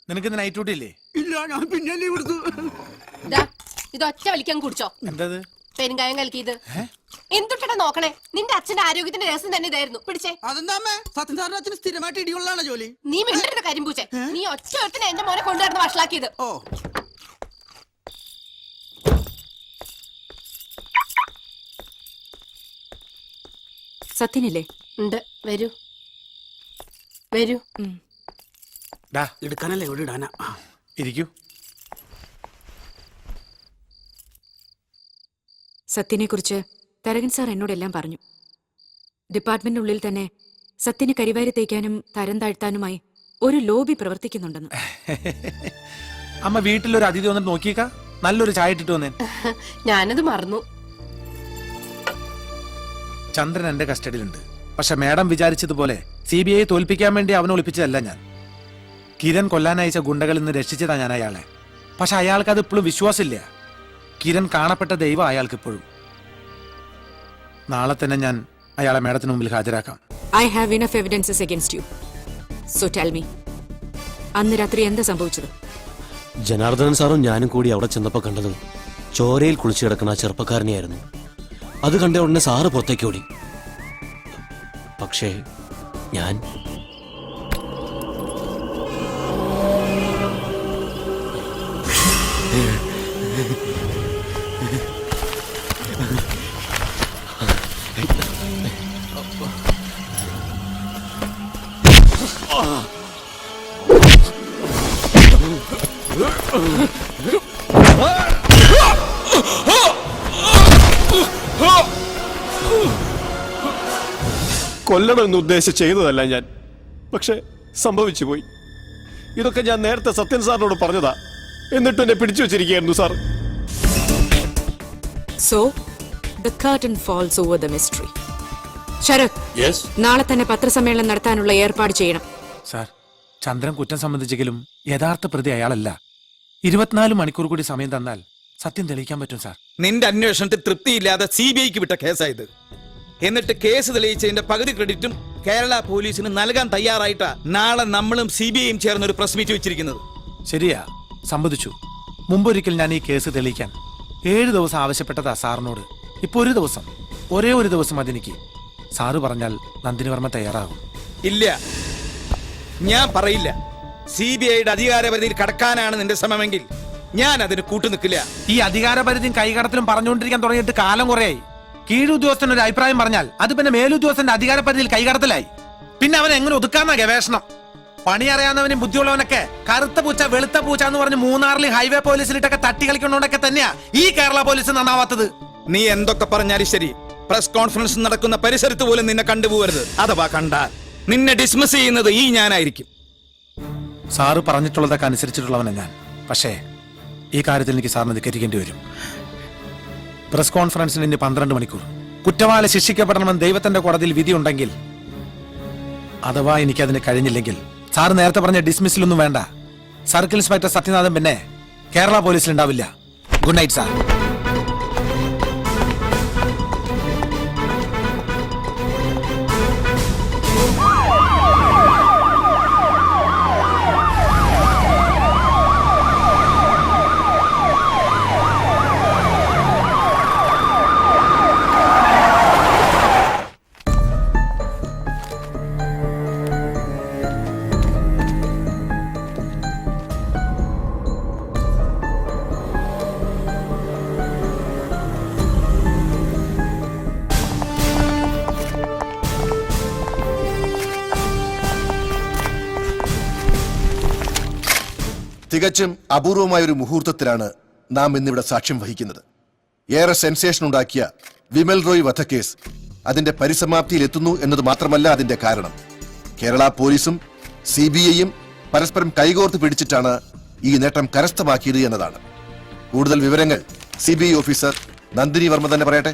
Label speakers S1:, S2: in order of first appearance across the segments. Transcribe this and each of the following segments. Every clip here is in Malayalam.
S1: നിനക്ക് ഇന്ന് നൈറ്റ് ഡ്യൂട്ടി ഇല്ലേ?
S2: ഇല്ല, ഞാൻ പിന്നെ ലീവ് എടുത്തു.
S3: ഇത് ഒറ്റ വലിക്കാൻ കുടിച്ചോ?
S1: എന്തത്
S3: പെരുങ്കായം കലക്കിയത്? എന്തുട്ടാ നോക്കണേ? നിന്റെ അച്ഛന്റെ ആരോഗ്യത്തിന്റെ രഹസ്യം തന്നെ ഇതായിരുന്നു. പിടിച്ചേ.
S2: അതെന്താ സത്യൻ സാറിന്റെ അച്ഛന് സ്ഥിരമായിട്ട് ഇടികൊള്ളാണ് ജോലി.
S3: നീ മിണ്ടരുത് കരിമ്പൂച്ചേ. നീ ഒറ്റ ഒറ്റനെ എന്റെ മോനെ കൊണ്ടുവരുന്ന വഷളാക്കിയത്.
S2: ഓ,
S4: സത്യനില്ലേ?
S3: ഉണ്ട്, വരൂ വരൂ.
S2: എടുക്കാനല്ലേ ഇവിടെ ഇടാനാ.
S1: ഇരിക്കൂ.
S4: സത്യനെ കുറിച്ച് തരകൻ സാർ എന്നോടെല്ലാം പറഞ്ഞു. ഡിപ്പാർട്ട്മെന്റിനുള്ളിൽ തന്നെ സത്യന് കരിവാരി തേക്കാനും തരം താഴ്ത്താനുമായി ഒരു ലോബി പ്രവർത്തിക്കുന്നുണ്ടെന്ന്.
S1: അമ്മ വീട്ടിലൊരു അതിഥി വന്നിട്ട് നോക്കിയേക്കാ, നല്ലൊരു ചായ ഇട്ടിട്ട് വന്നേ.
S3: ഞാനത് മറന്നു.
S1: ചന്ദ്രൻ എന്റെ കസ്റ്റഡിയിലുണ്ട്. പക്ഷെ മാഡം വിചാരിച്ചതുപോലെ CBI തോൽപ്പിക്കാൻ വേണ്ടി അവനെ ഒളിപ്പിച്ചതല്ല ഞാൻ. കിരൺ കൊല്ലാനയച്ച ഗുണ്ടകളിൽ നിന്ന് രക്ഷിച്ചതാ ഞാൻ അയാളെ. പക്ഷെ അയാൾക്ക് അത് ഇപ്പോഴും വിശ്വാസമില്ല. കിരൺ കാണപ്പെട്ട ദൈവം അയാൾക്ക് ഇപ്പോഴും. നാളെ തന്നെ ഞാൻ അയാളെ മാഡത്തിന് മുമ്പിൽ ഹാജരാക്കാം.
S4: I have enough evidences against you. So tell me, അന്ന് രാത്രി എന്താ സംഭവിച്ചത്?
S5: ജനാർദ്ദനൻ സാറും ഞാനും കൂടി അവിടെ ചെന്നപ്പോൾ കണ്ടത് ചോരയിൽ കുളിച്ചു കിടക്കുന്ന ചെറുപ്പക്കാരനെയായിരുന്നു. അത് കണ്ട ഉടനെ സാറ് പുറത്തേക്ക് ഓടി. പക്ഷേ ഞാൻ കൊല്ലണമെന്ന് ഉദ്ദേശിച്ച് ചെയ്തതല്ല ഞാൻ. പക്ഷെ സംഭവിച്ചു പോയി. ഇതൊക്കെ ഞാൻ നേരത്തെ സത്യൻ സാറിനോട് പറഞ്ഞതാ. എന്നിട്ട് എന്നെ പിടിച്ചു വെച്ചിരിക്കുകയായിരുന്നു sir.
S4: So the curtain falls over the mystery. Sarath, നാളെ തന്നെ പത്രസമ്മേളനം നടത്താനുള്ള ഏർപ്പാട് ചെയ്യണം.
S1: സാർ, ചന്ദ്രൻ കുറ്റം സംബന്ധിച്ചെങ്കിലും യഥാർത്ഥ പ്രതി അയാളല്ല. 24 മണിക്കൂർ കൂടി സമയം തന്നാൽ സത്യം തെളിയിക്കാൻ പറ്റും സാർ.
S6: നിന്റെ അന്വേഷണത്തിൽ തൃപ്തിയില്ലാതെ CBIക്ക് വിട്ട കേസായത്. എന്നിട്ട് കേസ് തെളിയിച്ചതിന്റെ പകുതി ക്രെഡിറ്റും കേരള പോലീസിന് നൽകാൻ തയ്യാറായിട്ടാ നാളെ നമ്മളും CBIയും ചേർന്ന് ഒരു പ്രസ് മീറ്റ് വെച്ചിരിക്കുന്നത്.
S1: ശരിയാ, സമ്മതിച്ചു. മുമ്പൊരിക്കൽ ഞാൻ ഈ കേസ് തെളിയിക്കാൻ 7 ദിവസം ആവശ്യപ്പെട്ടതാ സാറിനോട്. ഇപ്പൊ ഒരു ദിവസം, ഒരേ ഒരു ദിവസം അതെനിക്ക്. സാറ് പറഞ്ഞാൽ നന്ദിനി വർമ്മ തയ്യാറാകും.
S6: ഇല്ല, ഞാൻ പറയില്ല. CBIയുടെ അധികാരപരിധിയിൽ കടക്കാനാണ് നിന്റെ ശ്രമമെങ്കിൽ ഞാൻ അതിന് കൂട്ടുനിൽക്കില്ല.
S1: ഈ അധികാരപരിധിയും കൈകടത്തിലും പറഞ്ഞുകൊണ്ടിരിക്കാൻ തുടങ്ങിയിട്ട് കാലം കുറയായി. കീഴുദ്യോഗസ്ഥൻ ഒരു അഭിപ്രായം പറഞ്ഞാൽ അത് പിന്നെ മേലുദ്യോഗസ്ഥന്റെ അധികാരപരിധിയിൽ കൈകടത്തലായി. പിന്നെ അവൻ എങ്ങനെ ഒതുക്കാന്ന ഗവേഷണം. പണി അറിയാവുന്നവനും ബുദ്ധിയുള്ളവനൊക്കെ കറുത്ത പൂച്ച വെളുത്ത പൂച്ച എന്ന് പറഞ്ഞ് മൂന്നാറിൽ ഹൈവേ പോലീസിലിട്ടൊക്കെ തട്ടി കളിക്കൊണ്ടൊക്കെ തന്നെയാ ഈ കേരള പോലീസ് നന്നാവാത്തത്.
S6: നീ എന്തൊക്കെ പറഞ്ഞാലും ശരി, പ്രസ് കോൺഫറൻസ് നടക്കുന്ന പരിസരത്ത് പോലും നിന്നെ കണ്ടുപോകരുത്. അഥവാ കണ്ടാൽ നിന്നെ ഡിസ്മിസ് ചെയ്യുന്നത് ഈ ഞാനായിരിക്കും.
S1: സാറ് പറഞ്ഞിട്ടുള്ളതൊക്കെ അനുസരിച്ചിട്ടുള്ളവനാ ഞാൻ. പക്ഷേ ഈ കാര്യത്തിൽ എനിക്ക് സാറിന് ധിക്കരിക്കേണ്ടി വരും. പ്രസ് കോൺഫറൻസിന് ഇനി 12 മണിക്കൂർ. കുറ്റവാളി ശിക്ഷിക്കപ്പെടണമെന്ന് ദൈവത്തിന്റെ കോടതിയിൽ വിധിയുണ്ടെങ്കിൽ, അഥവാ എനിക്കതിന് കഴിഞ്ഞില്ലെങ്കിൽ സാറ് നേരത്തെ പറഞ്ഞ ഡിസ്മിസിലൊന്നും വേണ്ട. സർക്കിൾ ഇൻസ്പെക്ടർ സത്യനാഥൻ പിന്നെ കേരള പോലീസിൽ ഉണ്ടാവില്ല. Good night sir.
S7: തികച്ചും അപൂർവമായ ഒരു മുഹൂർത്തത്തിലാണ് നാം ഇന്നിവിടെ സാക്ഷ്യം വഹിക്കുന്നത്. ഏറെ സെൻസേഷൻ ഉണ്ടാക്കിയ വിമൽ റോയ് വധക്കേസ് അതിന്റെ പരിസമാപ്തിയിൽ എത്തുന്നു എന്നത് മാത്രമല്ല അതിന്റെ കാരണം. കേരള പോലീസും CBIയും പരസ്പരം കൈകോർത്ത് പിടിച്ചിട്ടാണ് ഈ നേട്ടം കരസ്ഥമാക്കിയത് എന്നതാണ്. കൂടുതൽ വിവരങ്ങൾ CBI ഓഫീസർ നന്ദിനി വർമ്മ തന്നെ പറയട്ടെ.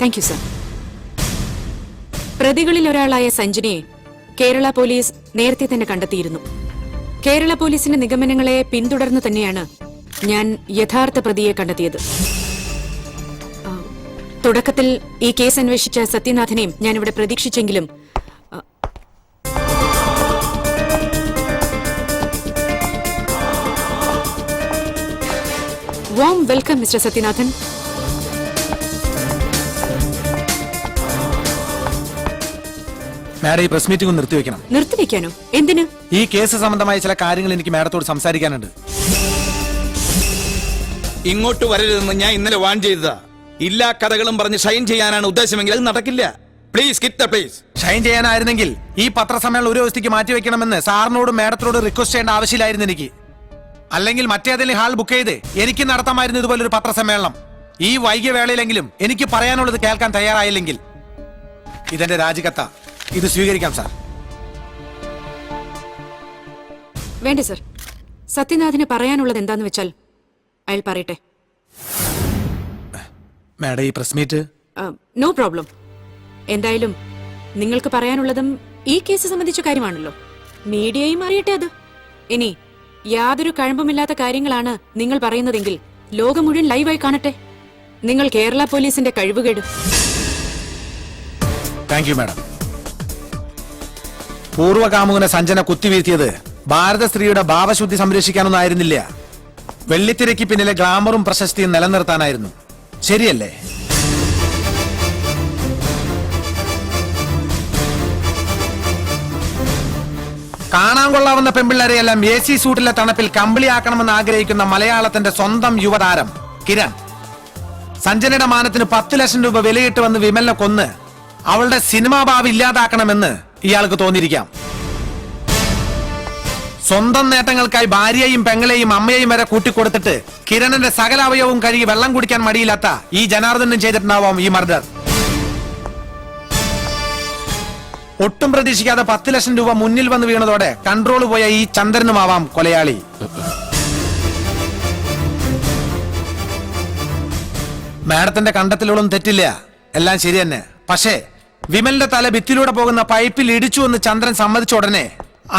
S4: Thank you sir. പ്രതികളിൽ ഒരാളായ സഞ്ജനയെ കേരള പോലീസ് നേരത്തെ തന്നെ കണ്ടെത്തിയിരുന്നു. കേരള പോലീസിന്റെ നിഗമനങ്ങളെ പിന്തുടർന്നു തന്നെയാണ് ഞാൻ യഥാർത്ഥ പ്രതിയെ കണ്ടെത്തിയത്. തുടക്കത്തിൽ ഈ കേസ് അന്വേഷിച്ച സത്യനാഥനെയും ഞാനിവിടെ പ്രതീക്ഷിച്ചെങ്കിലും warm welcome mister Sathyanathan.
S1: Madam ഈ പ്രസ് മീറ്റിംഗ് ഒന്ന് നിർത്തിവെക്കണം.
S4: നിർത്തിവെക്കാനോ? എന്തിന്?
S1: ഈ കേസ് സംബന്ധമായ ചില കാര്യങ്ങൾ എനിക്ക് മാഡത്തോട് സംസാരിക്കാനുണ്ട്.
S6: ഇങ്ങോട്ട് വരരുതെന്ന് ഞാൻ ഇന്നലെ വാൺ ചെയ്തതാ. ഇല്ലാ കഥകളും പറഞ്ഞ് ഷൈൻ ചെയ്യാനാണ് ഉദ്ദേശമെങ്കിൽ അത് നടക്കില്ല. Please quit the place.
S1: Shine ചെയ്യാനായിരുന്നെങ്കിൽ ഈ പത്രസമ്മേളനം ഒരു ദിവസത്തേക്ക് മാറ്റിവെക്കണമെന്ന് സാറിനോടും മാഡത്തിനോട് റിക്വസ്റ്റ് ചെയ്യേണ്ട ആവശ്യമില്ലായിരുന്നു എനിക്ക്. അല്ലെങ്കിൽ മറ്റേതെങ്കിലും ഹാൾ ബുക്ക് ചെയ്ത് എനിക്ക് നടത്താമായിരുന്നു ഇതുപോലൊരു പത്രസമ്മേളനം. ഈ വൈകിയ വേളയിലെങ്കിലും എനിക്ക് പറയാനുള്ളത് കേൾക്കാൻ തയ്യാറായില്ലെങ്കിൽ ഇതെന്റെ രാജിക്കത്ത. ഇത് സ്വീകരിക്കാം സാർ.
S4: വേണ്ട സർ. സത്യനാഥിന് പറയാനുള്ളത് എന്താന്ന് വെച്ചാൽ അയാൾ പറയട്ടെ.
S1: മാഡം ഈ പ്രസ് മീറ്റ്
S4: നോ പ്രോബ്ലം. എന്തായാലും നിങ്ങൾക്ക് പറയാനുള്ളതും ഈ കേസ് സംബന്ധിച്ച കാര്യമാണല്ലോ. മീഡിയയും അറിയട്ടെ അത്. ഇനി യാതൊരു കഴമ്പുമില്ലാത്ത കാര്യങ്ങളാണ് നിങ്ങൾ പറയുന്നതെങ്കിൽ ലോകം മുഴുവൻ ലൈവായി കാണട്ടെ. നിങ്ങൾ കേരള പോലീസിന്റെ കഴിവുകേട്.
S1: Thank you madam. പൂർവ്വകാമുകനെ സഞ്ജന കുത്തിവീഴ്ത്തിയത് ഭാരത സ്ത്രീയുടെ ഭാവശുദ്ധി സംരക്ഷിക്കാനൊന്നും ആയിരുന്നില്ല. വെള്ളിത്തിരയ്ക്ക് പിന്നിലെ ഗ്ലാമറും പ്രശസ്തിയും നിലനിർത്താനായിരുന്നു. ശരിയല്ലേ? കാണാൻ കൊള്ളാവുന്ന പെമ്പിള്ളരെയെല്ലാം AC സൂട്ടിലെ തണുപ്പിൽ കമ്പിളിയാക്കണമെന്ന് ആഗ്രഹിക്കുന്ന മലയാളത്തിന്റെ സ്വന്തം യുവതാരം കിരൺ സഞ്ജനയുടെ മാനത്തിന് 10 ലക്ഷം രൂപ വിലയിട്ട് വന്ന് വിമലിനെ കൊന്ന് അവളുടെ സിനിമാ ഭാവി ഇല്ലാതാക്കണമെന്ന് ഇയാൾക്ക് തോന്നിയിരിക്കാം. സ്വന്തം നേട്ടങ്ങൾക്കായി ഭാര്യയെയും പെങ്ങളെയും അമ്മയെയും വരെ കൂട്ടിക്കൊടുത്തിട്ട് കിരണന്റെ സകല അവയവവും കഴുകി വെള്ളം കുടിക്കാൻ മടിയില്ലാത്ത ഈ ജനാർദ്ദനും ചെയ്തിട്ടുണ്ടാവാം ഈ മർഡർ. ഒട്ടും പ്രതീക്ഷിക്കാതെ 10 ലക്ഷം രൂപ മുന്നിൽ വന്ന് വീണതോടെ കൺട്രോൾ പോയ ഈ ചന്ദ്രനുമാവാം കൊലയാളി. മാഡത്തിന്റെ കണ്ടെത്തലുകളും തെറ്റില്ല, എല്ലാം ശരി തന്നെ. പക്ഷേ വിമലിന്റെ തല ഭിത്തിലൂടെ പോകുന്ന പൈപ്പിൽ ഇടിച്ചു എന്ന് ചന്ദ്രൻ സമ്മതിച്ച ഉടനെ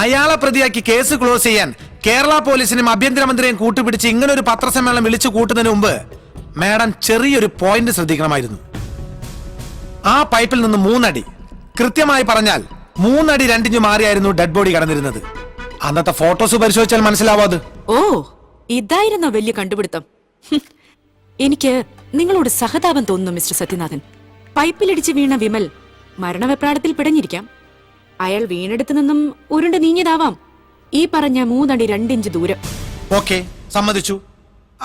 S1: അയാളെ പ്രതിയാക്കി കേസ് ക്ലോസ് ചെയ്യാൻ കേരള പോലീസിനും ആഭ്യന്തരമന്ത്രിയും കൂട്ടുപിടിച്ച് ഇങ്ങനെ ഒരു പത്രസമ്മേളനം വിളിച്ചു കൂട്ടുന്നതിന് മുമ്പ് മാഡം ചെറിയൊരു പോയിന്റ് ശ്രദ്ധിക്കണമായിരുന്നു. ആ പൈപ്പിൽ നിന്ന് 3 അടി, കൃത്യമായി പറഞ്ഞാൽ 3 അടി 2 ഇഞ്ച് മാറിയായിരുന്നു ഡെഡ് ബോഡി കടന്നിരുന്നത്. അന്നത്തെ ഫോട്ടോസ് പരിശോധിച്ചാൽ മനസ്സിലാവോ അത്.
S4: ഓ, ഇതായിരുന്നോ വലിയ കണ്ടുപിടുത്തം? എനിക്ക് നിങ്ങളോട് സഹതാപം തോന്നുന്നു മിസ്റ്റർ സത്യനാഥൻ. പൈപ്പിലിടിച്ച് വീണ വിമൽ മരണവെപ്രാളത്തിൽ പിടഞ്ഞിരിക്കാം. അയാൾ വീണെടുത്തു നിന്നും ഉരുണ്ട് നീങ്ങിയതാവാം ഈ പറഞ്ഞ 3 അടി 2 ഇഞ്ച് ദൂരം.
S1: ഓക്കെ, സമ്മതിച്ചു.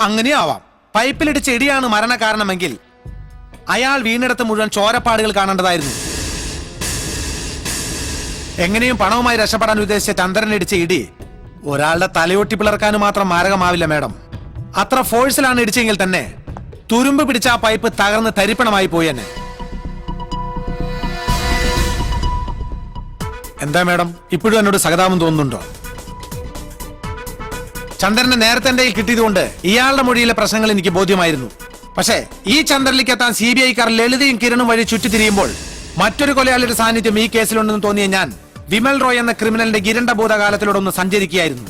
S1: അങ്ങനെയും ആവാം. പൈപ്പിലിടിച്ച് ഇടിയാണ് മരണകാരണമെങ്കിൽ അയാൾ വീണെടുത്ത് മുഴുവൻ ചോരപ്പാടുകൾ കാണേണ്ടതായിരുന്നു. എങ്ങനെയും പണവുമായി രക്ഷപ്പെടാൻ ഉദ്ദേശിച്ച ചന്ദ്രനിടിച്ച ഇടി ഒരാളുടെ തലയൊട്ടി പിളർക്കാനും മാത്രം മാരകമാവില്ല മാഡം. അത്ര ഫോഴ്സിലാണ് ഇടിച്ചെങ്കിൽ തന്നെ തുരുമ്പ് പിടിച്ച ആ പൈപ്പ് തകർന്ന് തരിപ്പണമായി പോയി തന്നെ. എന്താ മാഡം ഇപ്പോഴും എന്നോട് സഹതാപം തോന്നുന്നുണ്ടോ? ചന്ദ്രനെ നേരത്തെ എന്റെ കയ്യിൽ കിട്ടിയതുകൊണ്ട് ഇയാളുടെ മൊഴിയിലെ പ്രശ്നങ്ങൾ എനിക്ക് ബോധ്യമായിരുന്നു. പക്ഷേ ഈ ചന്ദ്രനിലേക്ക് എത്താൻ CBI-ക്കാർ ലളിതയും കിരണും വഴി ചുറ്റിത്തിരിയുമ്പോൾ മറ്റൊരു കൊലയാളിയുടെ സാന്നിധ്യം ഈ കേസിലുണ്ടെന്ന് തോന്നിയ ഞാൻ വിമൽ റോയ് എന്ന ക്രിമിനലിന്റെ ഇരുണ്ട ഭൂതകാലത്തിലൂടെ ഒന്ന് സഞ്ചരിക്കുകയായിരുന്നു.